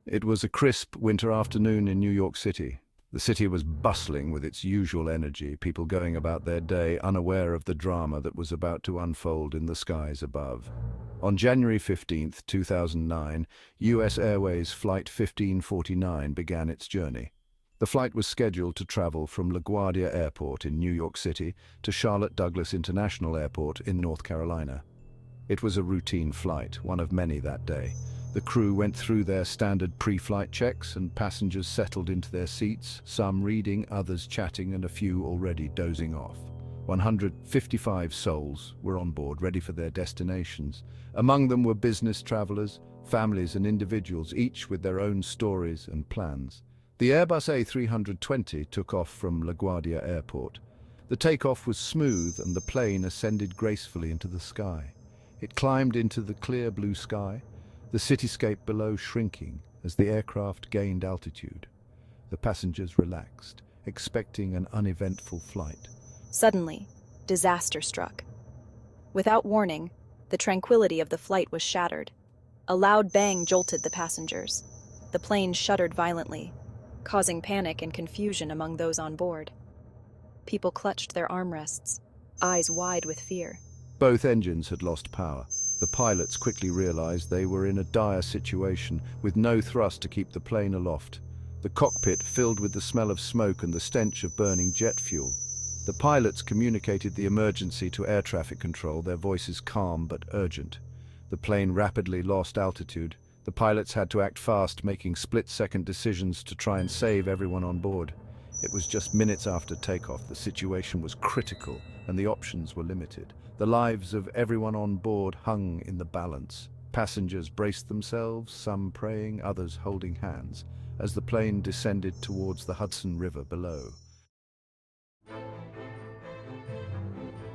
It was a crisp winter afternoon in New York City. The city was bustling with its usual energy, people going about their day unaware of the drama that was about to unfold in the skies above. On January 15, 2009, US Airways Flight 1549 began its journey. The flight was scheduled to travel from LaGuardia Airport in New York City to Charlotte Douglas International Airport in North Carolina. It was a routine flight, one of many that day. The crew went through their standard pre-flight checks and passengers settled into their seats, some reading, others chatting, and a few already dozing off. 155 souls were on board, ready for their destinations. Among them were business travelers, families and individuals, each with their own stories and plans. The Airbus A320 took off from LaGuardia Airport. The takeoff was smooth and the plane ascended gracefully into the sky. It climbed into the clear blue sky, the cityscape below shrinking as the aircraft gained altitude. The passengers relaxed, expecting an uneventful flight. Suddenly, disaster struck. Without warning, the tranquility of the flight was shattered. A loud bang jolted the passengers. The plane shuddered violently, causing panic and confusion among those on board. People clutched their armrests, eyes wide with fear. Both engines had lost power. The pilots quickly realized they were in a dire situation, with no thrust to keep the plane aloft. The cockpit filled with the smell of smoke and the stench of burning jet fuel. The pilots communicated the emergency to air traffic control, their voices calm but urgent. The plane rapidly lost altitude. The pilots had to act fast, making split-second decisions to try and save everyone on board. It was just minutes after takeoff. The situation was critical and the options were limited. The lives of everyone on board hung in the balance. Passengers braced themselves, some praying, others holding hands, as the plane descended towards the Hudson River below.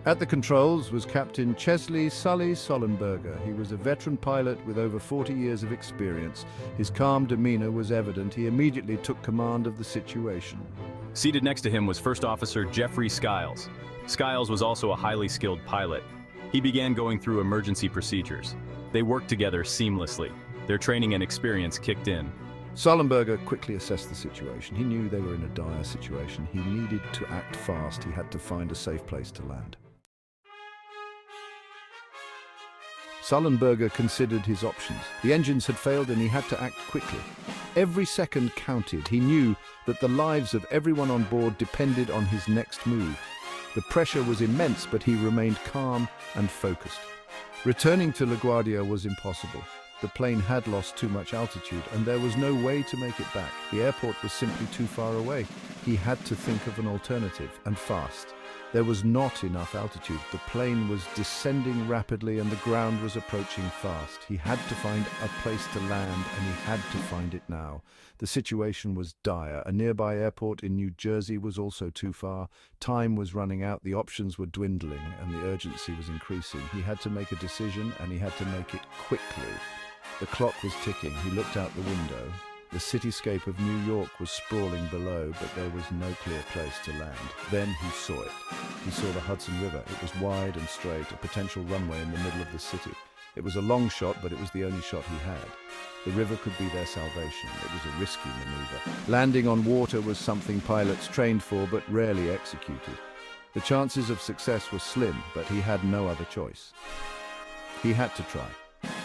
At the controls was Captain Chesley "Sully" Sullenberger. He was a veteran pilot with over 40 years of experience. His calm demeanor was evident. He immediately took command of the situation. Seated next to him was First Officer Jeffrey Skiles. Skiles was also a highly skilled pilot. He began going through emergency procedures. They worked together seamlessly. Their training and experience kicked in. Sullenberger quickly assessed the situation. He knew they were in a dire situation. He needed to act fast. He had to find a safe place to land. Sullenberger considered his options. The engines had failed and he had to act quickly. Every second counted. He knew that the lives of everyone on board depended on his next move. The pressure was immense, but he remained calm and focused. Returning to LaGuardia was impossible. The plane had lost too much altitude and there was no way to make it back. The airport was simply too far away. He had to think of an alternative, and fast. There was not enough altitude. The plane was descending rapidly and the ground was approaching fast. He had to find a place to land and he had to find it now. The situation was dire. A nearby airport in New Jersey was also too far. Time was running out, the options were dwindling and the urgency was increasing. He had to make a decision and he had to make it quickly. The clock was ticking. He looked out the window. The cityscape of New York was sprawling below, but there was no clear place to land. Then he saw it. He saw the Hudson River. It was wide and straight, a potential runway in the middle of the city. It was a long shot, but it was the only shot he had. The river could be their salvation. It was a risky maneuver. Landing on water was something pilots trained for, but rarely executed. The chances of success were slim, but he had no other choice. He had to try.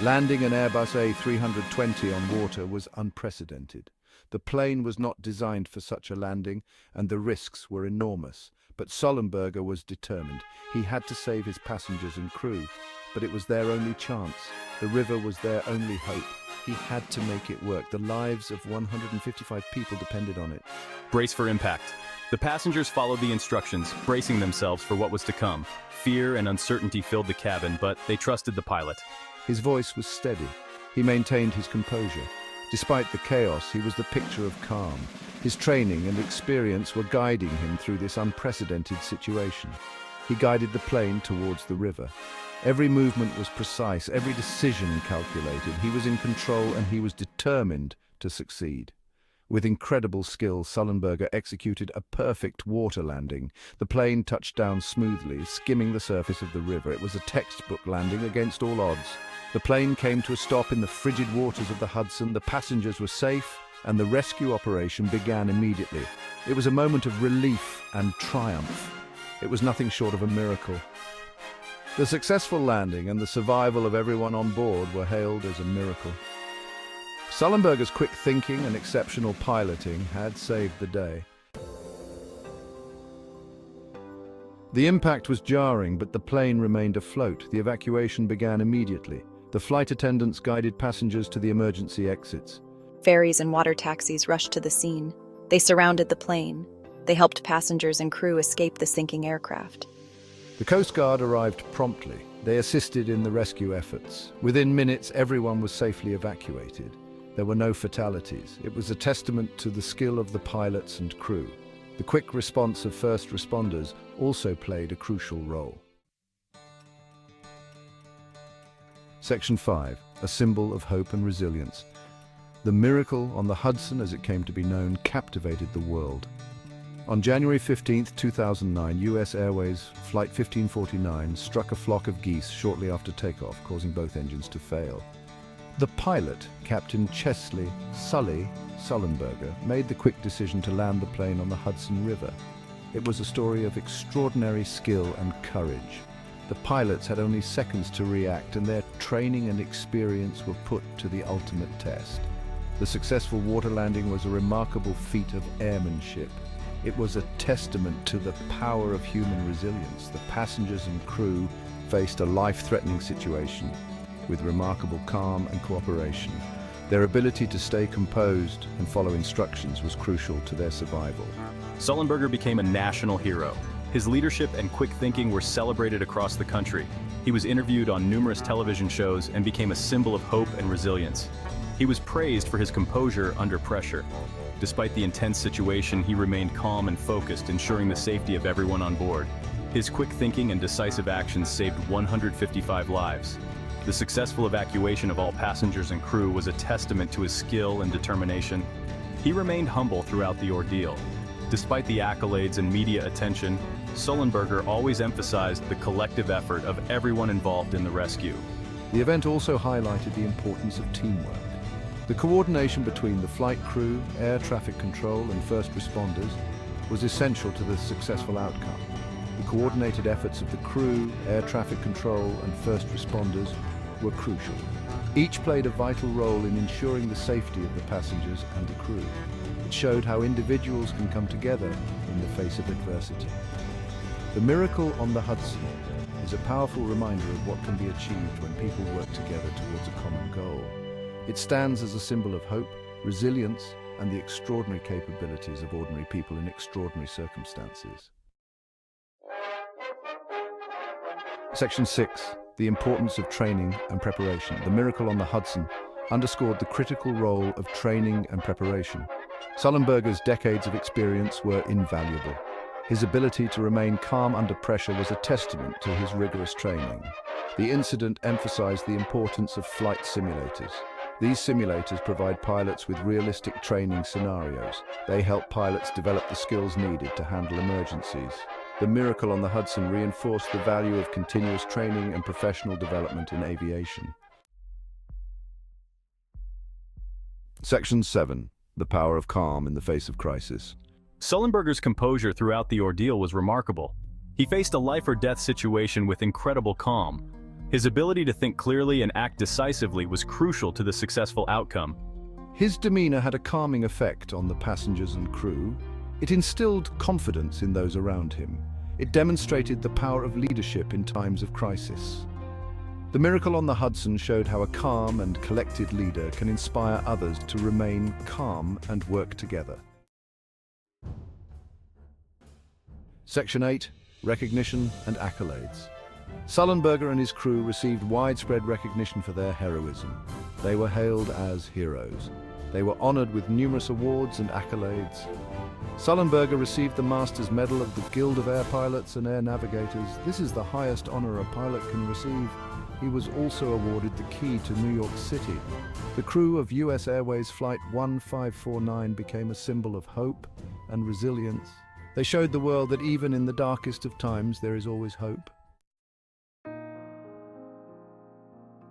Landing an Airbus A320 on water was unprecedented. The plane was not designed for such a landing, and the risks were enormous. But Sullenberger was determined. He had to save his passengers and crew, but it was their only chance. The river was their only hope. He had to make it work. The lives of 155 people depended on it. Brace for impact. The passengers followed the instructions, bracing themselves for what was to come. Fear and uncertainty filled the cabin, but they trusted the pilot. His voice was steady. He maintained his composure. Despite the chaos, he was the picture of calm. His training and experience were guiding him through this unprecedented situation. He guided the plane towards the river. Every movement was precise, every decision calculated. He was in control and he was determined to succeed. With incredible skill, Sullenberger executed a perfect water landing. The plane touched down smoothly, skimming the surface of the river. It was a textbook landing against all odds. The plane came to a stop in the frigid waters of the Hudson. The passengers were safe, and the rescue operation began immediately. It was a moment of relief and triumph. It was nothing short of a miracle. The successful landing and the survival of everyone on board were hailed as a miracle. Sullenberger's quick thinking and exceptional piloting had saved the day. The impact was jarring, but the plane remained afloat. The evacuation began immediately. The flight attendants guided passengers to the emergency exits. Ferries and water taxis rushed to the scene. They surrounded the plane. They helped passengers and crew escape the sinking aircraft. The Coast Guard arrived promptly. They assisted in the rescue efforts. Within minutes, everyone was safely evacuated. There were no fatalities. It was a testament to the skill of the pilots and crew. The quick response of first responders also played a crucial role. Section 5, a symbol of hope and resilience. The miracle on the Hudson, as it came to be known, captivated the world. On January 15, 2009, US Airways Flight 1549 struck a flock of geese shortly after takeoff, causing both engines to fail. The pilot, Captain Chesley, Sullenberger, made the quick decision to land the plane on the Hudson River. It was a story of extraordinary skill and courage. The pilots had only seconds to react, and their training and experience were put to the ultimate test. The successful water landing was a remarkable feat of airmanship. It was a testament to the power of human resilience. The passengers and crew faced a life-threatening situation with remarkable calm and cooperation. Their ability to stay composed and follow instructions was crucial to their survival. Sullenberger became a national hero. His leadership and quick thinking were celebrated across the country. He was interviewed on numerous television shows and became a symbol of hope and resilience. He was praised for his composure under pressure. Despite the intense situation, he remained calm and focused, ensuring the safety of everyone on board. His quick thinking and decisive actions saved 155 lives. The successful evacuation of all passengers and crew was a testament to his skill and determination. He remained humble throughout the ordeal. Despite the accolades and media attention, Sullenberger always emphasized the collective effort of everyone involved in the rescue. The event also highlighted the importance of teamwork. The coordination between the flight crew, air traffic control, and first responders was essential to the successful outcome. The coordinated efforts of the crew, air traffic control, and first responders were crucial. Each played a vital role in ensuring the safety of the passengers and the crew. It showed how individuals can come together in the face of adversity. The miracle on the Hudson is a powerful reminder of what can be achieved when people work together towards a common goal. It stands as a symbol of hope, resilience, and the extraordinary capabilities of ordinary people in extraordinary circumstances. Section 6. The importance of training and preparation. The miracle on the Hudson underscored the critical role of training and preparation. Sullenberger's decades of experience were invaluable. His ability to remain calm under pressure was a testament to his rigorous training. The incident emphasized the importance of flight simulators. These simulators provide pilots with realistic training scenarios. They help pilots develop the skills needed to handle emergencies. The miracle on the Hudson reinforced the value of continuous training and professional development in aviation. Section 7. The power of calm in the face of crisis. Sullenberger's composure throughout the ordeal was remarkable. He faced a life-or-death situation with incredible calm. His ability to think clearly and act decisively was crucial to the successful outcome. His demeanor had a calming effect on the passengers and crew. It instilled confidence in those around him. It demonstrated the power of leadership in times of crisis. The miracle on the Hudson showed how a calm and collected leader can inspire others to remain calm and work together. Section 8. Recognition and accolades. Sullenberger and his crew received widespread recognition for their heroism. They were hailed as heroes. They were honored with numerous awards and accolades. Sullenberger received the Master's Medal of the Guild of Air Pilots and Air Navigators. This is the highest honor a pilot can receive. He was also awarded the key to New York City. The crew of US Airways Flight 1549 became a symbol of hope and resilience. They showed the world that even in the darkest of times, there is always hope.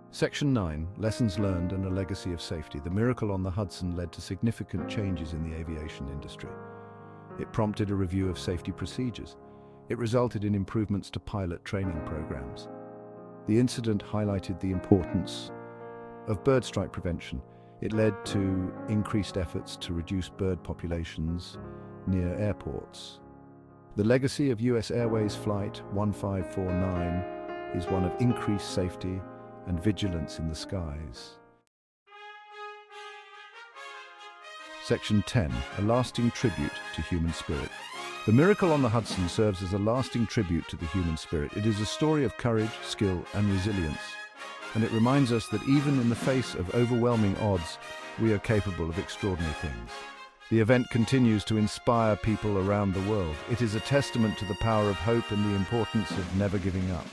Section 9, Lessons Learned and a Legacy of Safety. The miracle on the Hudson led to significant changes in the aviation industry. It prompted a review of safety procedures. It resulted in improvements to pilot training programs. The incident highlighted the importance of bird strike prevention. It led to increased efforts to reduce bird populations near airports. The legacy of US Airways Flight 1549 is one of increased safety and vigilance in the skies. Section 10, a lasting tribute to human spirit. The miracle on the Hudson serves as a lasting tribute to the human spirit. It is a story of courage, skill, and resilience. And it reminds us that even in the face of overwhelming odds, we are capable of extraordinary things. The event continues to inspire people around the world. It is a testament to the power of hope and the importance of never giving up.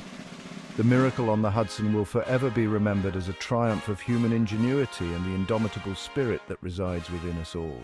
The miracle on the Hudson will forever be remembered as a triumph of human ingenuity and the indomitable spirit that resides within us all.